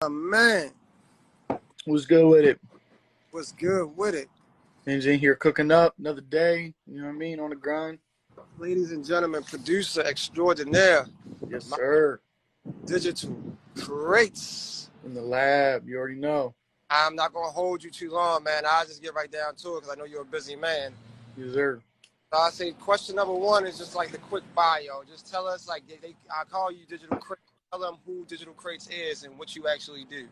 Man, What's good with it? what's good with it? Things in here cooking up, another day, you know what I mean, on the grind. Ladies and gentlemen, producer extraordinaire, Yes, my sir. digital crates. In the lab, you already know. I'm not going to hold you too long, man. I'll just get right down to it because I know you're a busy man. Yes, sir. So I say question number one is just like the quick bio. Just tell us, like, I call you Digital Crates. Tell them who Digital Crates is and what you actually do.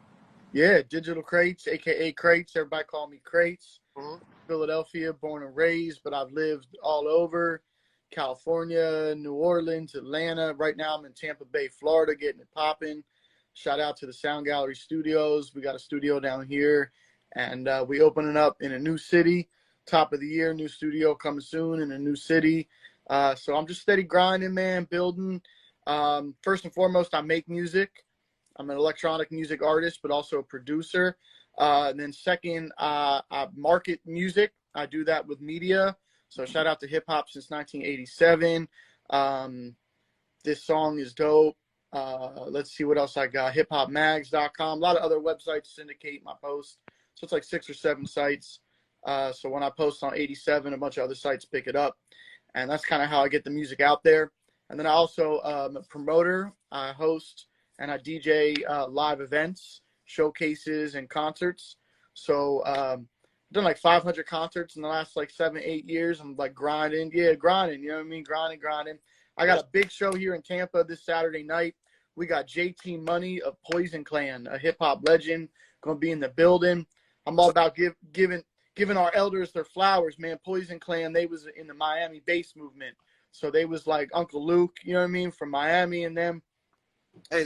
Yeah, Digital Crates, a.k.a. Crates. Everybody call me Crates. Mm-hmm. Philadelphia, born and raised, but I've lived all over. California, New Orleans, Atlanta. Right now I'm in Tampa Bay, Florida, getting it popping. Shout out to the Sound Gallery Studios. We got a studio down here, and we opening up in a new city. Top of the year, new studio coming soon in a new city. So I'm just steady grinding, man, building. First and foremost, I make music. I'm an electronic music artist, but also a producer. And then second, I market music. I do that with media. So shout out to hip hop since 1987. This song is dope. Let's see what else I got. Hiphopmags.com. A lot of other websites syndicate my posts. So it's like 6 or 7 sites. So when I post on 87, a bunch of other sites pick it up. And that's kind of how I get the music out there. And then I also am a promoter. I host and I DJ live events, showcases, and concerts. So I've done like 500 concerts in the last like 7, 8 years. I'm like grinding. Yeah, grinding. You know what I mean? Grinding. I got a big show here in Tampa this Saturday night. We got JT Money of Poison Clan, a hip hop legend, going to be in the building. I'm all about giving our elders their flowers, man. Poison Clan, they was in the Miami bass movement. So they was like Uncle Luke, you know what I mean, from Miami and them. Hey,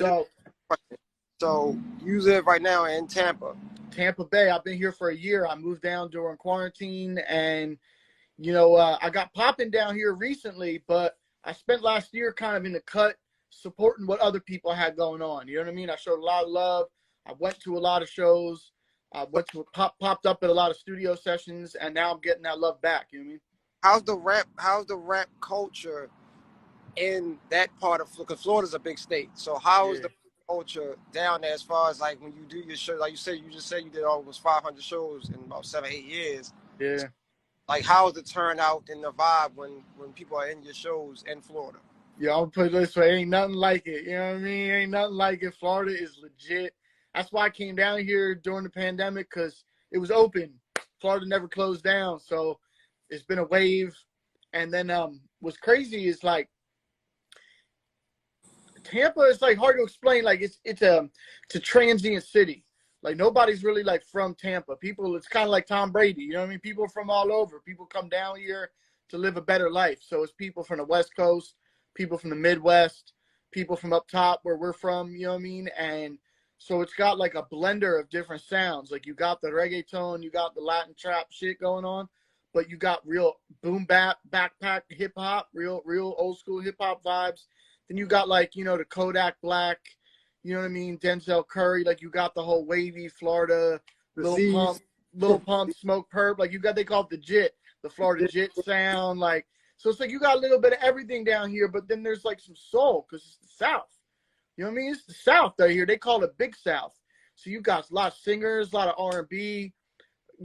So you live right now in Tampa. Tampa Bay, I've been here for a year. I moved down during quarantine, and, I got popping down here recently, but I spent last year kind of in the cut supporting what other people had going on. You know what I mean? I showed a lot of love. I went to a lot of shows. I popped up at a lot of studio sessions, and now I'm getting that love back. You know what I mean? How's the rap culture in that part of, because Florida's a big state. So how is the culture down there as far as like when you do your show? Like you just said you did almost 500 shows in about 7, 8 years. Yeah. Like how's the turnout and the vibe when people are in your shows in Florida? Yeah, I'll put it this way, ain't nothing like it. You know what I mean? Ain't nothing like it. Florida is legit. That's why I came down here during the pandemic, because it was open. Florida never closed down. So it's been a wave. And then what's crazy is like Tampa is like hard to explain. Like it's a transient city. Like nobody's really like from Tampa. People, it's kind of like Tom Brady. You know what I mean? People from all over. People come down here to live a better life. So it's people from the West Coast, people from the Midwest, people from up top where we're from. You know what I mean? And so it's got like a blender of different sounds. Like you got the reggaeton, you got the Latin trap shit going on, but you got real boom bap, backpack hip hop, real old school hip hop vibes. Then you got like, the Kodak Black, you know what I mean? Denzel Curry, like you got the whole wavy Florida, Lil Pump, Smoke Perp. Like they call it the JIT, the Florida JIT sound. Like, so it's like you got a little bit of everything down here, but then there's like some soul because it's the South. You know what I mean? It's the South out here. They call it Big South. So you got a lot of singers, a lot of R&B,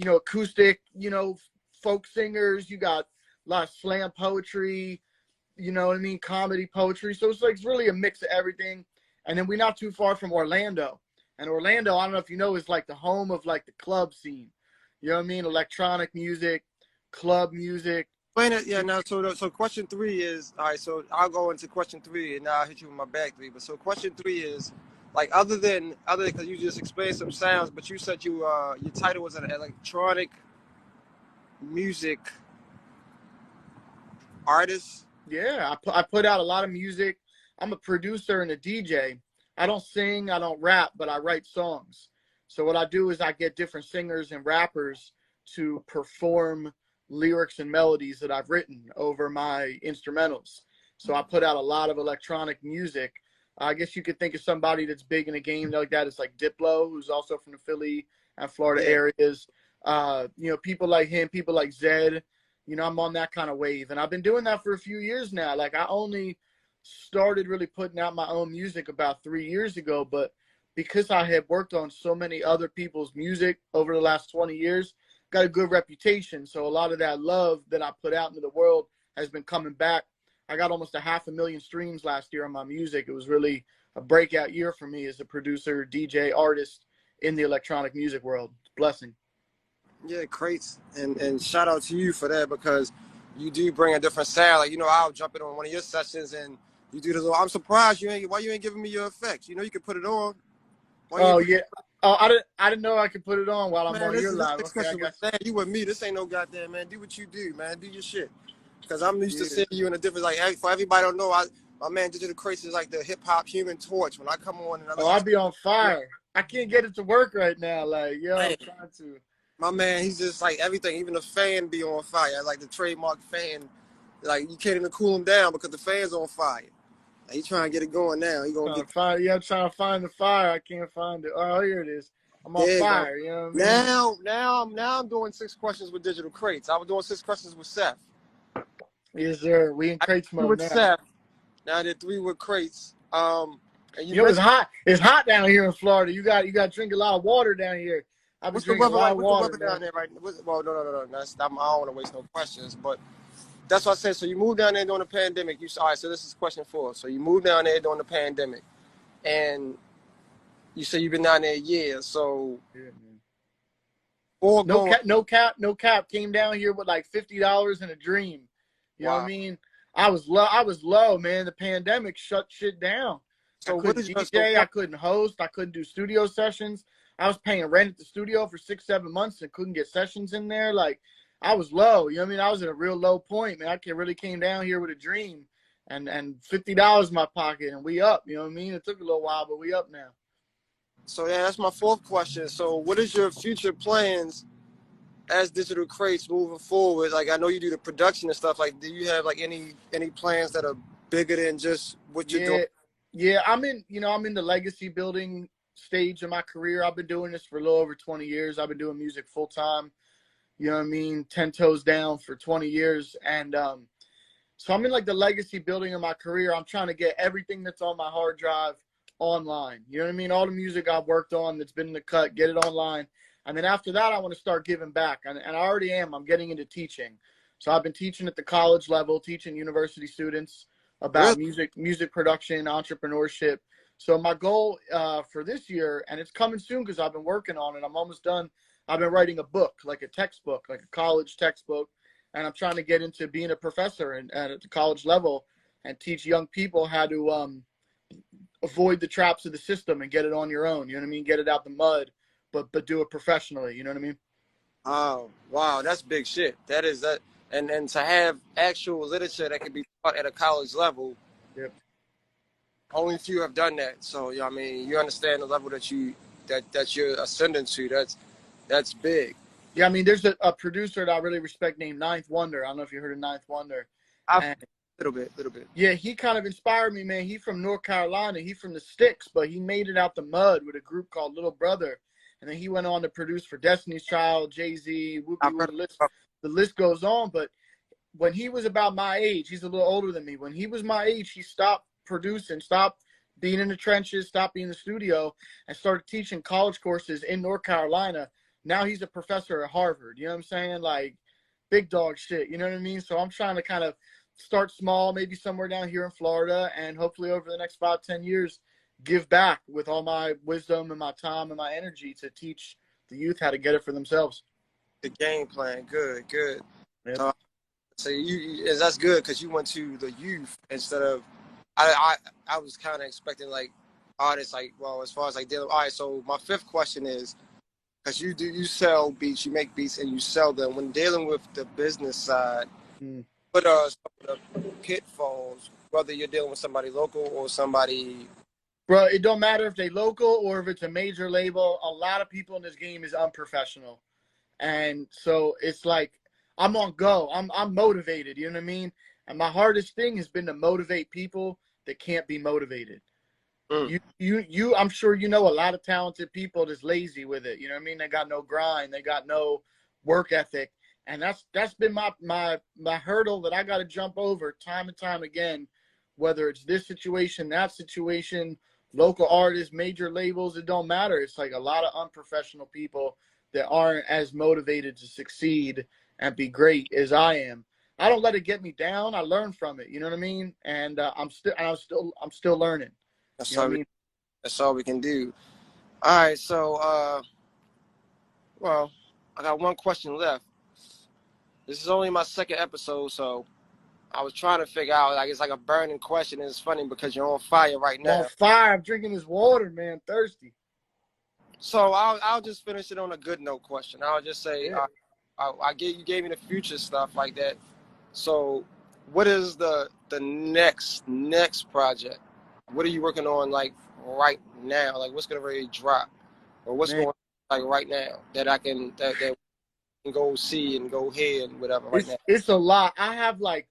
acoustic, folk singers. You got a lot of slam poetry, you know what I mean? Comedy, poetry. So it's really a mix of everything. And then we're not too far from Orlando. And Orlando, I don't know if you know, is like the home of like the club scene. You know what I mean? Electronic music, club music. Explain it. Yeah, now, so question 3 is, all right, so I'll go into question 3 and now I'll hit you with my back 3. But so question 3 is, like, other than, because you just explained some sounds, but you said your title was an electronic music artist. Yeah, I put out a lot of music. I'm a producer and a DJ. I don't sing, I don't rap, but I write songs. So what I do is I get different singers and rappers to perform lyrics and melodies that I've written over my instrumentals. So I put out a lot of electronic music. I guess you could think of somebody that's big in a game like that. It's like Diplo, who's also from the Philly and Florida areas. People like him, people like Zed. I'm on that kind of wave. And I've been doing that for a few years now. Like I only started really putting out my own music about 3 years ago, but because I had worked on so many other people's music over the last 20 years, got a good reputation. So a lot of that love that I put out into the world has been coming back. I got almost 500,000 streams last year on my music. It was really a breakout year for me as a producer, DJ, artist in the electronic music world. Blessing. Yeah, crates, and shout out to you for that, because you do bring a different sound. Like, I'll jump in on one of your sessions and you do this little. I'm surprised why you ain't giving me your effects. You can put it on. Why you ain't Oh put yeah. Oh, I didn't know I could put it on while I'm Man, on this your is this live. Okay, I discussion with got man, you with me. This ain't no goddamn man. Do what you do, man. Do your shit. Because I'm used to you. seeing you in a different, like, for everybody don't know, my man Digital Crates is like the hip hop Human Torch. When I come on and I Oh, listen I'll to be on fire. I can't get it to work right now. Like, yo, man, I'm trying to. my man, he's just like everything. Even the fan be on fire. Like the trademark fan. Like you can't even cool him down because the fan's on fire. Like, he trying to get it going now. He gonna get I'm trying to find the fire. I can't find it. Oh, here it is. I'm on there. You go. fire. You know what I mean? Now I'm doing 6 questions with Digital Crates. I was doing 6 questions with Seth. Yes, sir. We in I crates did mode with now. Seth. Now I did 3 with Crates. And you You know, it's mentioned hot. It's hot down here in Florida. You got to drink a lot of water down here. I've been what's the drinking a weather lot like? of What's the water, weather down man. there right now? Well, no. I don't want to waste no questions, but that's what I said. So you moved down there during the pandemic. All right, so this is question 4. So you moved down there during the pandemic, and you say you've been down there a year. So Yeah, man. all No going, cap, no cap, no cap. Came down here with like $50 in a dream. You know what I wow. mean? I was low, man. The pandemic shut shit down. I So what couldn't is your DJ, I couldn't host, I couldn't do studio sessions. I was paying rent at the studio for 6-7 months and couldn't get sessions in there. Like I was low. You know what I mean? I was at a real low point, man. Really came down here with a dream and $50 in my pocket and we up. You know what I mean? It took a little while, but we up now. So yeah, that's my 4th question. So what is your future plans as Digital Crates moving forward? Like I know you do the production and stuff. Like, do you have like any plans that are bigger than just what you're doing? Yeah, I'm in the legacy building stage of my career. I've been doing this for a little over 20 years. I've been doing music full time, you know what I mean, 10 toes down for 20 years. And so I'm in like the legacy building of my career. I'm trying to get everything that's on my hard drive online. You know what I mean? All the music I've worked on that's been in the cut, get it online. And then after that, I want to start giving back. And I already am. I'm getting into teaching. So I've been teaching at the college level, teaching university students Really? about music production, entrepreneurship. So my goal for this year, and it's coming soon because I've been working on it. I'm almost done. I've been writing a book, like a textbook, like a college textbook. And I'm trying to get into being a professor at the college level and teach young people how to avoid the traps of the system and get it on your own. You know what I mean? Get it out the mud, but do it professionally. You know what I mean? Oh, wow, that's big shit. That is that, and to have actual literature that can be taught at a college level, Yep. only few have done that. So, I mean, you understand the level that you're ascending to. That's big. Yeah, I mean, there's a producer that I really respect named Ninth Wonder. I don't know if you heard of Ninth Wonder. I've And little bit. yeah, he kind of inspired me, man. He from North Carolina. He from the sticks, but he made it out the mud with a group called Little Brother. And then he went on to produce for Destiny's Child, Jay-Z, Whoopi, I've Woo, heard. the list goes on. But when he was about my age, he's a little older than me. When he was my age, he stopped producing, stopped being in the trenches, stopped being in the studio, and started teaching college courses in North Carolina. Now he's a professor at Harvard. You know what I'm saying? Like big dog shit. You know what I mean? So I'm trying to kind of start small, maybe somewhere down here in Florida, and hopefully over the next 5-10 years, give back with all my wisdom and my time and my energy to teach the youth how to get it for themselves. The game plan, good. Yep. So that's good because you went to the youth instead of I was kind of expecting like artists like, well, as far as like dealing. All right, so my 5th question is, because you sell beats, you make beats and you sell them. When dealing with the business side, what are some of the pitfalls, whether you're dealing with somebody local or somebody? Bro, it don't matter if they local or if it's a major label. A lot of people in this game is unprofessional. And so it's like I'm on go. I'm motivated, you know what I mean? And my hardest thing has been to motivate people that can't be motivated. Mm. I'm sure you know a lot of talented people that's lazy with it. You know what I mean? They got no grind, they got no work ethic. And that's been my hurdle that I gotta jump over time and time again, whether it's this situation, that situation, local artists, major labels, it don't matter. It's like a lot of unprofessional people that aren't as motivated to succeed and be great as I am. I don't let it get me down. I learn from it. You know what I mean? And I'm still learning. That's You know all what I mean? that's all we can do. All right, so well, I got one question left. This is only my second episode, so I was trying to figure out, like, it's like a burning question, and it's funny because you're on fire right I'm on now. fire. I'm drinking this water, man. Thirsty. So I'll just finish it on a good note question. I'll just say, Yeah. you gave me the future stuff like that. So what is the next project? What are you working on, like, right now? Like, what's gonna really drop, or what's Man, going on, like, right now that I can that we can go see and go hear and whatever right now? it's a lot. I have like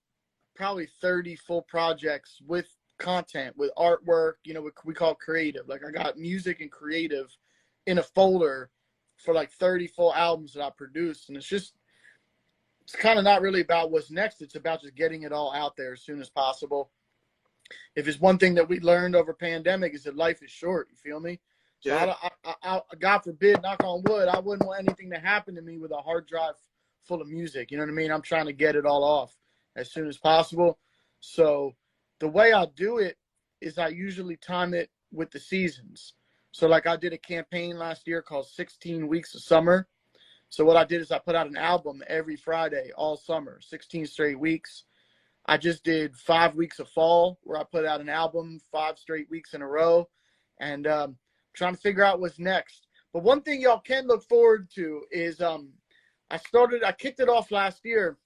probably 30 full projects with content, with artwork, you know, what we call creative. Like I got music and creative in a folder for like 30 full albums that I produced. And it's kind of not really about what's next. It's about just getting it all out there as soon as possible. If it's one thing that we learned over pandemic is that life is short. You feel me? So Yeah. God forbid, knock on wood, I wouldn't want anything to happen to me with a hard drive full of music. You know what I mean? I'm trying to get it all off as soon as possible. So the way I do it is I usually time it with the seasons. So like I did a campaign last year called 16 Weeks of Summer. So what I did is I put out an album every Friday all summer, 16 straight weeks. I just did 5 weeks of fall where I put out an album 5 straight weeks in a row, and trying to figure out what's next. But one thing y'all can look forward to is I kicked it off last year.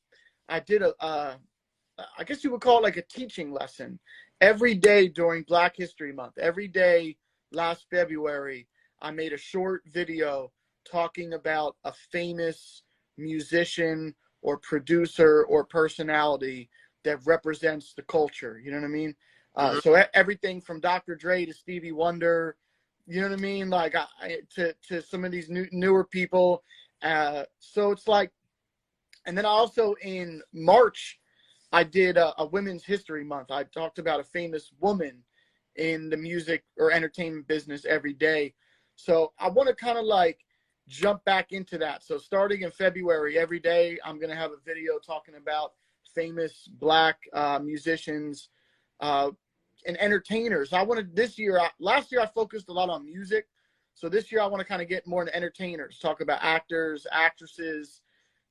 I did I guess you would call it like a teaching lesson every day during Black History Month. Every day last February, I made a short video talking about a famous musician or producer or personality that represents the culture. You know what I mean? Mm-hmm. So everything from Dr. Dre to Stevie Wonder, you know what I mean? Like to some of these newer people. So it's like, and then also in March, I did a Women's History Month. I talked about a famous woman in the music or entertainment business every day. So I want to kind of like jump back into that. So starting in February, every day I'm going to have a video talking about famous Black musicians and entertainers. Last year I focused a lot on music. So this year I want to kind of get more into entertainers, talk about actors, actresses,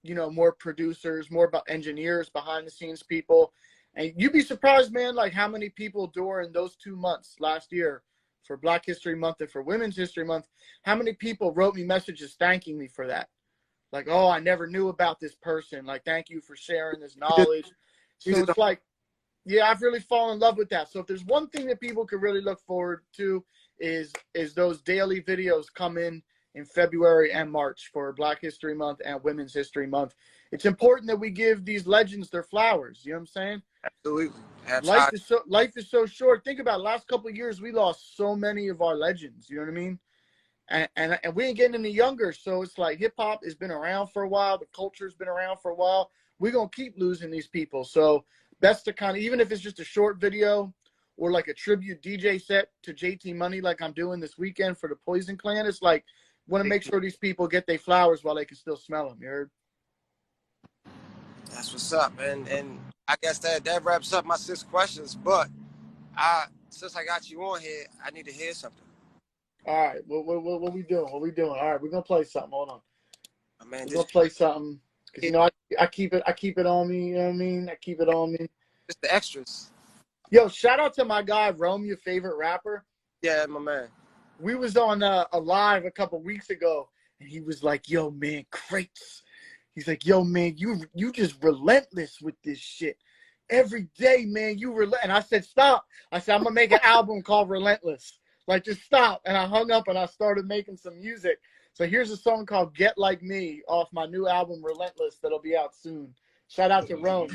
you know, more producers, more about engineers, behind the scenes people. And you'd be surprised, man, like how many people during those 2 months last year for Black History Month and for Women's History Month, how many people wrote me messages thanking me for that? Like, oh, I never knew about this person. Like, thank you for sharing this knowledge. So it's like, yeah, I've really fallen in love with that. So if there's one thing that people could really look forward to is those daily videos come in February and March for Black History Month and Women's History Month. It's important that we give these legends their flowers. You know what I'm saying? Absolutely. Life is so short. Think about it. Last couple of years, we lost so many of our legends. You know what I mean? And we ain't getting any younger. So it's like hip hop has been around for a while. The culture's been around for a while. We're going to keep losing these people. So that's the kind of, even if it's just a short video or like a tribute DJ set to JT Money, like I'm doing this weekend for the Poison Clan, it's like, want to make sure these people get their flowers while they can still smell them. You heard? That's what's up, and I guess that wraps up my 6 questions. But since I got you on here, I need to hear something. All right, what we doing? All right, we're gonna play something. Hold on. Oh, man, we're gonna play something because you know I keep it on me. You know what I mean? I keep it on me. Just the extras. Yo, shout out to my guy Rome, your favorite rapper. Yeah, my man. We was on a live a couple weeks ago, and he was like, "Yo, man, crates." He's like, "Yo, man, you just relentless with this shit. Every day, man, you relent." And I said, "Stop." I said, "I'm gonna make an album called Relentless. Like, just stop." And I hung up and I started making some music. So here's a song called "Get Like Me" off my new album Relentless that'll be out soon. Shout out to Rome.